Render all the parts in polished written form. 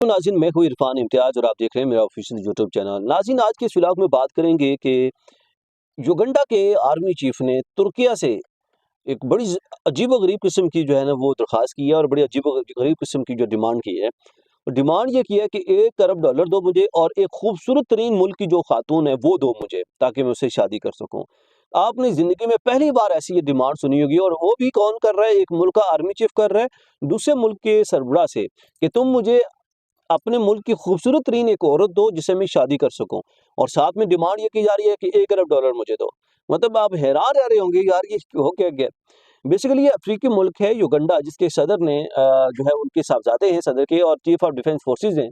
तो नाज़रीन, मैं हूँ इरफान इम्तियाज़ और आप देख रहे हैं मेरा ऑफिशियल यूट्यूब चैनल। नाज़रीन, आज के इस व्लॉग में बात करेंगे कि युगांडा के आर्मी चीफ ने तुर्किया से एक बड़ी अजीबो-गरीब किस्म की जो है ना वो दरख्वास्त की है और बड़ी अजीबो-गरीब किस्म की जो डिमांड की है। डिमांड ये की है कि $1 अरब दो मुझे और एक खूबसूरत तरीन मुल्क की जो खातून है वो दो मुझे, ताकि मैं उससे शादी कर सकूँ। आपने ज़िंदगी में पहली बार ऐसी ये डिमांड सुनी होगी और वो भी कौन कर रहा है? एक मुल्क का आर्मी चीफ कर रहा है, दूसरे मुल्क के सरबराह से कि तुम मुझे अपने मुल्क की खूबसूरत तरीन एक औरत दो जिससे मैं शादी कर सकूँ और साथ में डिमांड ये की जा रही है कि $1 अरब मुझे दो। मतलब आप हैरान रह रहे होंगे यार ये हो क्या गया? बेसिकली ये अफ्रीकी मुल्क है युगांडा जिसके सदर ने जो है उनके साहबजादे हैं सदर के और चीफ ऑफ डिफेंस फोर्सेस हैं।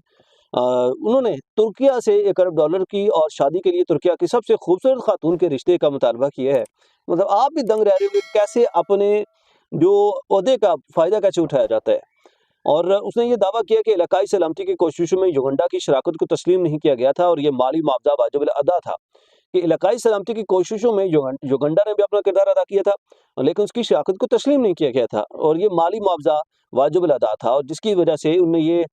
उन्होंने तुर्किया से $1 अरब की और शादी के लिए तुर्किया की सबसे खूबसूरत खातून के रिश्ते का मुतालबा किया है। मतलब आप भी दंग रह रहे होंगे कैसे अपने जो ओहदे का फ़ायदा कैसे उठाया जाता है। और उसने ये दावा किया कि इलाकाई सलामती की कोशिशों में युगांडा की शराकत को तस्लीम नहीं किया गया था और ये माली मुआवजा वाजिब अदा था कि इलाकाई सलामती की कोशिशों में युगांडा ने भी अपना किरदार अदा किया था, लेकिन उसकी शराकत को तस्लीम नहीं किया गया था और ये माली मुआवजा वाजिब अदा था और जिसकी वजह से उन्होंने ये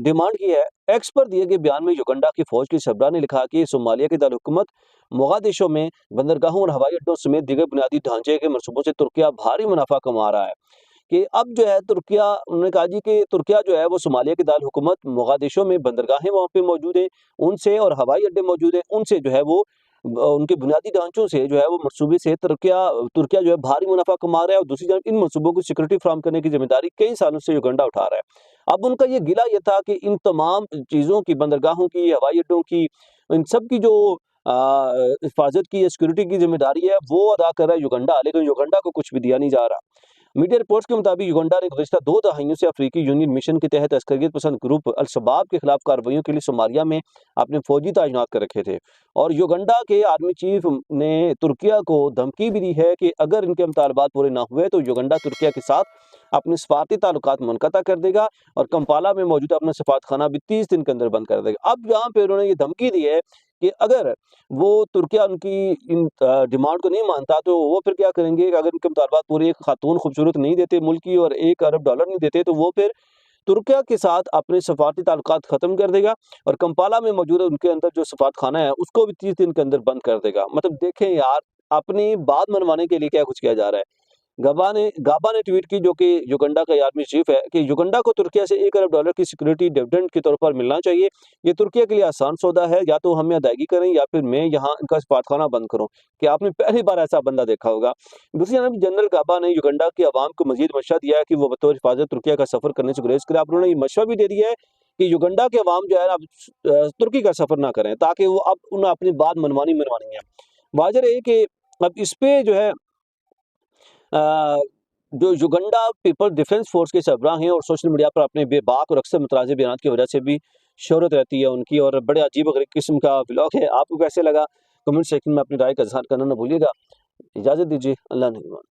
डिमांड की है। एक्स पर दिए गए बयान में युगांडा की फौज के सरबराह ने लिखा कि सोमालिया की दारकूमत मोगादिशो में बंदरगाहों और हवाई अड्डों समेत दीगर बुनियादी ढांचे के मनसूबों से तुर्किया भारी मुनाफा कमा रहा है कि अब जो है तुर्किया उन्होंने कहा जी कि तुर्किया जो है वो सोमालिया की दारकूमत मोगादिशो में बंदरगाहें वहाँ पे मौजूद हैं, उनसे और हवाई अड्डे मौजूद हैं, उनसे जो है वो उनके बुनियादी ढांचों से जो है वो मनसूबे से तुर्किया तुर्किया जो है भारी मुनाफा कमा रहा है और दूसरी जानब इन मनसूबों को सिक्योरिटी फराहम करने की ज़िम्मेदारी कई सालों से युगांडा उठा रहा है। अब उनका ये गिला ये था कि इन तमाम चीज़ों की बंदरगाहों की, हवाई अड्डों की, इन सब की जो हिफाज़त की या सिक्योरिटी की ज़िम्मेदारी है वो अदा कर रहा है युगांडा, लेकिन युगांडा को कुछ भी दिया नहीं जा रहा। मीडिया रिपोर्ट्स के मुताबिक युगांडा ने गुज़श्ता 2 दहाइयों से अफ्रीकी यूनियन मिशन के तहत अस्करियत पसंद ग्रुप अल-शबाब के खिलाफ कार्रवाइयों के लिए सोमालिया में अपने फौजी तैनात कर रखे थे और युगांडा के आर्मी चीफ ने तुर्किया को धमकी भी दी है कि अगर इनके मुतालबात पूरे ना हुए तो युगांडा तुर्किया के साथ अपने सफारती ताल्लुकात मुनक़ता कर देगा और कंपाला में मौजूद अपना सफारतखाना भी 30 दिन के अंदर बंद कर देगा। अब यहाँ पे उन्होंने ये धमकी दी है कि अगर वो तुर्किया उनकी इन डिमांड को नहीं मानता तो वो फिर क्या करेंगे कि अगर उनके मुतालबात पूरे एक खातून खूबसूरत नहीं देते मुल्क की और $1 अरब नहीं देते तो वो फिर तुर्किया के साथ अपने सफारती ताल्लुकात ख़त्म कर देगा और कंपाला में मौजूद उनके अंदर जो सफारतखाना है उसको भी 30 दिन के अंदर बंद कर देगा। मतलब देखें यार, अपनी बात मनवाने के लिए क्या कुछ किया जा रहा है। गाबा ने ट्वीट की जो कि युगांडा का आर्मी चीफ है कि युगांडा को तुर्किया से $1 अरब की सिक्योरिटी डिविडेंड के तौर पर मिलना चाहिए। ये तुर्किया के लिए आसान सौदा है, या तो हमें अदायगी करें या फिर मैं यहाँ इनका सफारतखाना बंद करूँ। कि आपने पहली बार ऐसा बंदा देखा होगा। दूसरी जानब जनरल गाबा ने युगांडा की आवाम को मज़ीद मशवरा दिया है कि वो बतौर हिफाज़त तुर्किया का सफ़र करने से गुरेज़ करें। अब उन्होंने ये मशवरा भी दे दिया है कि युगांडा के अवाम जो है अब तुर्की का सफ़र ना करें ताकि वो अब उन्हें अपनी बात मनवानी है। वाज़ह रहे कि अब इस पे जो है अ, जो युगांडा पीपल डिफेंस फोर्स के सरबराह हैं और सोशल मीडिया पर अपने बेबाक और अक्सर मुतराज़िम बयान की वजह से भी शोहरत रहती है उनकी और बड़े अजीब-ओ-गरीब किस्म का व्लॉग है। आपको कैसे लगा? कमेंट सेक्शन में अपनी राय का इज़हार करना ना भूलिएगा। इजाज़त दीजिए, अल्लाह निगहबान।